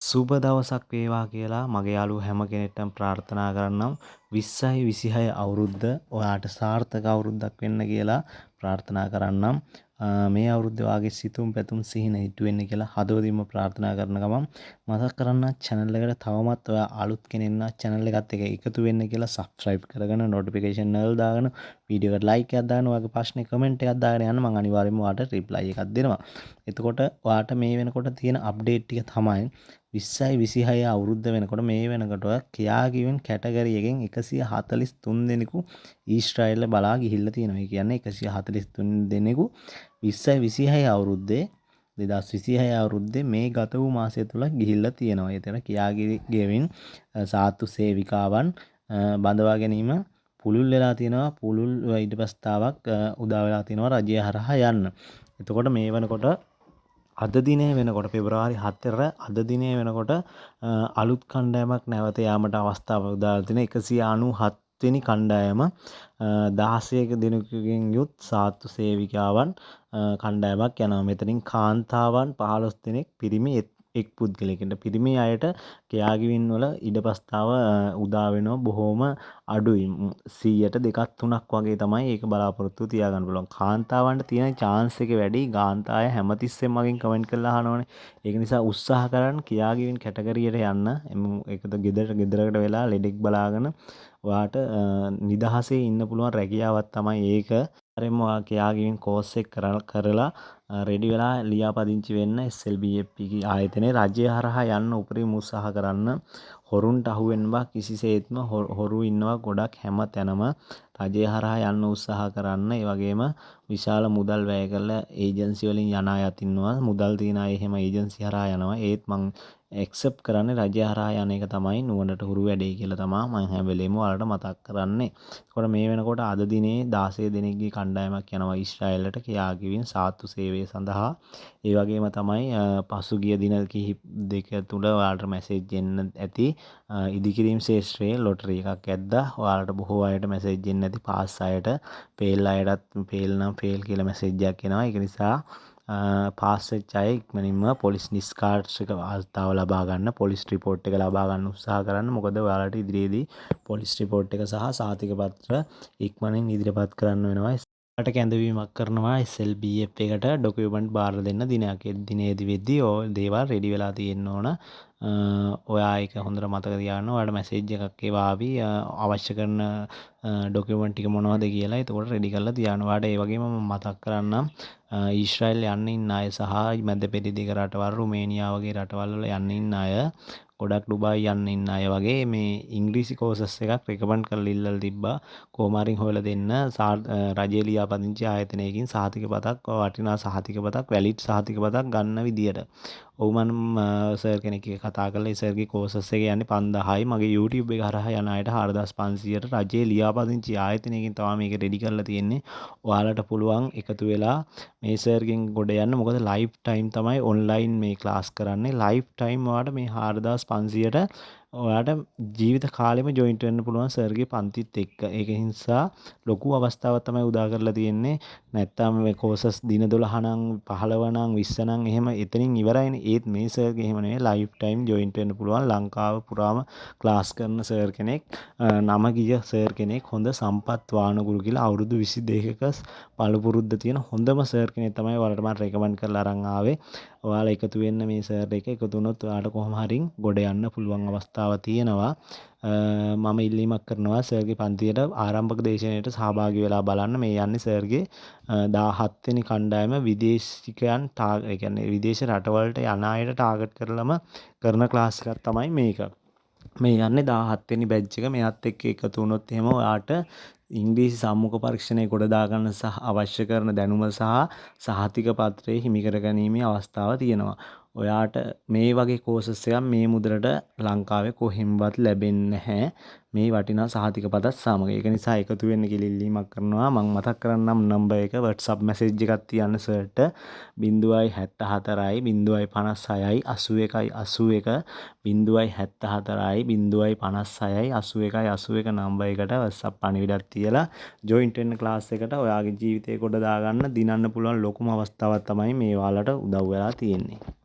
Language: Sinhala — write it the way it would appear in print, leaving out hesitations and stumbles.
සුබ දවසක් වේවා කියලා මගේ යාළුවෝ හැම කෙනෙක්ටම ප්‍රාර්ථනා කරන්නම්. 20යි 26 අවුරුද්ද ඔයාට සාර්ථක අවුරුද්දක් වෙන්න කියලා ප්‍රාර්ථනා කරන්නම්. මේ අවුරුද්දේ වාගේ සිතුම් පැතුම් සිහින ඉටු වෙන්න කියලා හදවතින්ම ප්‍රාර්ථනා කරන ගමන් මතක් කරන්න channel එකට තවමත් ඔයා අලුත් කෙනෙක් නම් channel එකත් එක්ක එකතු වෙන්න කියලා subscribe කරගෙන notification bell දාගෙන වීඩියෝ එකට like එකක් දාගෙන ඔයාගේ ප්‍රශ්නේ comment එකක් දාගෙන යන්න මම අනිවාර්යයෙන්ම ඔයාලට reply එකක් දෙනවා. එතකොට ඔයාට මේ වෙනකොට තියෙන update ටික තමයි 20යි 26 අවුරුද්ද වෙනකොට මේ වෙනකොට කියාගිවින් කැටගරි එකෙන් 143 දෙනෙකු ඊශ්‍රායෙල් බලා ගිහිල්ලා තියෙනවා. ඒ කියන්නේ 143 දෙනෙකු 20යි 26 අවුරුද්දේ 2026 අවුරුද්දේ මේ ගත වූ මාසය තුල ගිහිල්ලා තියෙනවා. ඒතර කියාගිවින් සාත්තු සේවිකාවන් බඳවා ගැනීම පුළුල් වෙලා තියෙනවා. පුළුල් ඊට ප්‍රස්තාවක් උදා වෙලා තියෙනවා රජය හරහා යන්න. එතකොට මේ වෙනකොට අද දිනේ වෙනකොට පෙබරවාරි 4 අද දිනේ වෙනකොට අලුත් කණ්ඩායමක් නැවත යාමට අවස්ථාව උදාලා තියෙන 197 වෙනි කණ්ඩායම 16ක දිනකකින් යුත් සාත්තු සේවිකාවන් කණ්ඩායමක් යනවා. මෙතනින් කාන්තාවන් 15 දෙනෙක් පිරිමි එක් පුද්ගලයෙකුට පිරිමි අයට කියාගිවින් වල ඉඩ ප්‍රස්තාව උදා වෙනවා බොහොම අඩුයි 100ට දෙකක් තුනක් වගේ තමයි ඒක බලාපොරොත්තු තියාගන්න පුළුවන්. කාන්තාවන්ට තියෙන chance එක වැඩි. කාන්තාය හැමතිස්සෙම මගෙන් කමෙන්ට් කරලා අහනවනේ. ඒක නිසා උත්සාහ කරන්න කියාගිවින් කැටගරියට යන්න. ඒකද ගෙදරකට වෙලා ලෙඩෙක් බලාගෙන ඔයාට නිදහසේ ඉන්න පුළුවන් රැකියාවක් තමයි ඒක. හරියම ඔයා කියාගිවින් කෝස් එක කරලා රෙඩි වෙලා ලියාපදිංචි වෙන්න SLBFP ආයතනයේ රජය හරහා යන්න උපරිම උත්සාහ කරන්න. හොරුන්ට අහු වෙන්න බා කිසිසේත්ම හොරු ඉන්නවා ගොඩක් හැම තැනම. රජය හරහා යන්න උත්සාහ කරන්න. ඒ වගේම විශාල මුදල් වැය කරලා ඒජන්සි වලින් යන අයත් ඉන්නවා. මුදල් තියන අය එහෙම ඒජන්සි හරහා යනවා. ඒත් මං accept කරන්නේ රජය හරහා යන එක තමයි නුවණට හුරු වැඩේ කියලා තමයි මම හැම වෙලේම ඔයාලට මතක් කරන්නේ. ඒකට මේ වෙනකොට අද දිනේ 16 දෙනෙක්ගේ කණ්ඩායමක් යනවා ඊශ්‍රායෙලට කියාගිවින් සාත්තු සේවය සඳහා. ඒ වගේම තමයි පසුගිය දින දෙක තුල ඔයාලට මැසේජ් එන්න ඇති ඉදිකිරීම් ශේෂ්ත්‍රයේ ලොටරි එකක් ඇද්දා. ඔයාලට බොහෝ අයට මැසේජ් එන්න ඇති. පාස් අයට ෆේල් අයටත් ෆේල් නම් ෆේල් කියලා මැසේජ් එකක් එනවා. ඒක නිසා පාස් වෙච්ච අය ඉක්මනින්ම පොලිස් නිස්කාර්ට් එක වාර්තාව ලබා ගන්න, පොලිස් රිපෝට් එක ලබා ගන්න උත්සාහ කරන්න. මොකද ඔයාලට ඉදිරියේදී පොලිස් රිපෝට් එක සහ සහතික පත්‍ර ඉක්මනින් ඉදිරිපත් කරන්න වෙනවා. ඔයාලට කැඳවීමක් කරනවා SLBF එකට ඩොකියුමන්ට් බාර දෙන්න දිනයක්. ඒ දිනේදී වෙද්දී ඔය දේවල් රෙඩි වෙලා තියෙන්න ඕන. ඔයා ඒක හොඳට මතක තියාගන්න. ඔයාලට මැසේජ් එකක් ආවි අවශ්‍ය කරන ඩොකියුමන්ට් ටික මොනවද කියලා. එතකොට රෙඩි කරලා තියාගන්න. ඔයාලට ඒ වගේම මම මතක් කරන්නම් ඊශ්‍රායෙල් යන්න ඉන්න අය සහ මැද පෙරදිග රටවල් රුමේනියා වගේ රටවල් වල යන්න ඉන්න අය ගොඩක් ඩුබායි යන්න ඉන්න අය වගේ මේ ඉංග්‍රීසි කෝසස් එකක් රෙකමන්ඩ් කරලා ඉල්ලලා තිබ්බා. කොහොම හරි හොයලා දෙන්න රජයේ ලියාපදිංචි ආයතනයකින් සහතික පතක් වටිනා සහතික පතක් වැලිඩ් සහතික පතක් ගන්න විදියට. ඔව් මම සර් කෙනෙක් එක්ක කතා කරලා ඒ සර්ගේ කෝසස් එක යන්නේ 5000යි. මගේ YouTube එක හරහා යන අයට 4500ට රජයේ ලියාපදිංචි ආයතනයකින් තමයි මේක රෙඩි කරලා තියෙන්නේ. ඔයාලට පුළුවන් එකතු වෙලා මේ සර්ගෙන් ගොඩ යන්න. මොකද ලයිෆ් ටයිම් තමයි ඔන්ලයින් මේ ක්ලාස් කරන්නේ. ලයිෆ් ටයිම් ඔයාලට මේ 4500ට ඔයාට ජීවිත කාලෙම ජොයින්ට් වෙන්න පුළුවන් සර්ගේ පන්තිත් එක්ක. ඒක නිසා ලොකු අවස්ථාවක් තමයි උදා කරලා තියෙන්නේ. නැත්තම් මේ කෝසස් දින 12 නම් 15 නම් 20 නම් එහෙම එතනින් ඉවරයිනේ. ඒත් මේ සර්ගේ එහෙම නෙවෙයි ලයිෆ් ටයිම් ජොයින්ට් වෙන්න පුළුවන්. ලංකාව පුරාම ක්ලාස් කරන සර් කෙනෙක්. නම ගිය සර් කෙනෙක්. හොඳ සම්පත් වානගුරු කියලා අවුරුදු 22ක පළපුරුද්ද තියෙන හොඳම සර් කෙනෙක් තමයි ඔයාලට මම රෙකමන්ඩ් කරලා අරන් ආවේ. ඔයාලා එකතු වෙන්න මේ සර් එක එකතු වුණොත් ඔයාලට කොහොම හරි ගොඩ යන්න පුළුවන් අවස්ථාව තියෙනවා. මම ඉල්ලීමක් කරනවා සර්ගේ පන්තියට ආරම්භක දේශනයට සහභාගී වෙලා බලන්න. මේ යන්නේ සර්ගේ 17 වෙනි කණ්ඩායම විදේශිකයන් ඒ කියන්නේ විදේශ රටවලට යන අයට ටාගට් කරලම කරන ක්ලාස් එකක් තමයි මේක. මේ යන්නේ 17 වෙනි බැච් එක. මෙයත් එක්ක එකතු වුණොත් එහෙම ඔයාට ඉංග්‍රීසි සම්මුඛ පරීක්ෂණය ගොඩ දාගන්න සහ අවශ්‍ය කරන දැනුම සහ සහතික පත්‍රය හිමි කර ගැනීමේ අවස්ථාව තියෙනවා. ඔයාට මේ වගේ කෝසස් එකක් මේ මුදලට ලංකාවේ කොහෙන්වත් ලැබෙන්නේ නැහැ. මේ වටිනා සහතික පතත් සමග. ඒක නිසා එකතු වෙන්න කියලා ඉල්ලීමක් කරනවා. මම මතක් කරන්නම් නම්බර් එක WhatsApp මැසේජ් එකක් තියන්න සර්ට 074යි 056යි 81යි 81 074යි 056යි 81යි 81 නම්බර් එකට WhatsApp පණිවිඩයක් තියලා ජොයින්ට් වෙන්න ක්ලාස් එකට ඔයාගේ ජීවිතේ කොට දාගන්න දිනන්න පුළුවන් ලොකුම අවස්ථාවක් තමයි මේ ඔයාලට උදව් වෙලා තියෙන්නේ.